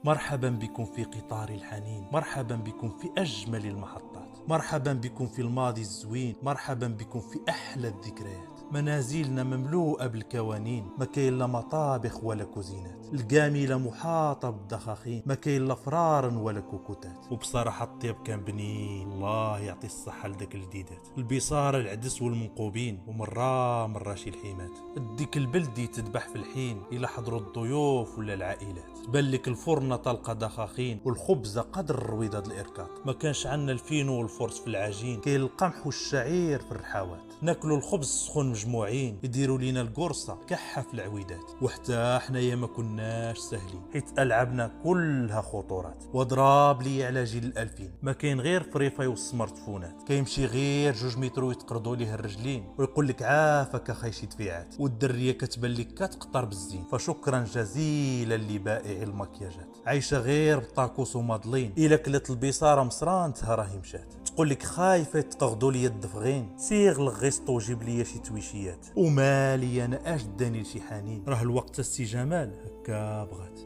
مرحبا بكم في قطار الحنين، مرحبا بكم في أجمل المحطات، مرحبا بكم في الماضي الزوين، مرحبا بكم في أحلى الذكريات. منازلنا مملوءة بالكوانين، ما كاين لا مطابخ ولا كوزينات، القاملة محاطة بالدخاخين، ما كاين لا فرار ولا كوكوتات. وبصراحة الطيب كان بنين، الله يعطي الصحة لذاك الجديدات، البصار العدس والمنقوبين، ومرة شي الحيمات. ديك البلدي تذبح في الحين إلى حضروا الضيوف ولا العائلات، تبان لك الفرن طلقة دخاخين والخبزة قدر الرويضة الإركاط. ما كانش عنا الفينو والفرص في العجين، كاين القمح والشعير في الرحاوات. ناكلوا الخبز سخون مجموعين، يديروا لينا القرصة كحة في العويدات. وحتى حنايا ما كناش سهلين، حيت ألعابنا كلها خطورات. وضراب لي على جيل الألفين، ما كاين غير فريفاي والسمارتفونات، كيمشي غير 2 متر ويتقرضوا ليه الرجلين ويقول لك عافاك اخي شي دفيعات، والدريه كتبان لك كتقطر بالزين. فشكرا جزيلا لبائع المكياجات، عايشه غير بطاكوس ومادلين، الا كلت البصاره مصرانتها راهي مشات. تقول لك خايفه تقغدوا لي الدفغين، سيغ لغيسطو وجيب لي شي تويشيات. ومالي انا اش داني لشي حنين، راه الوقت السي جمال هكا بغات.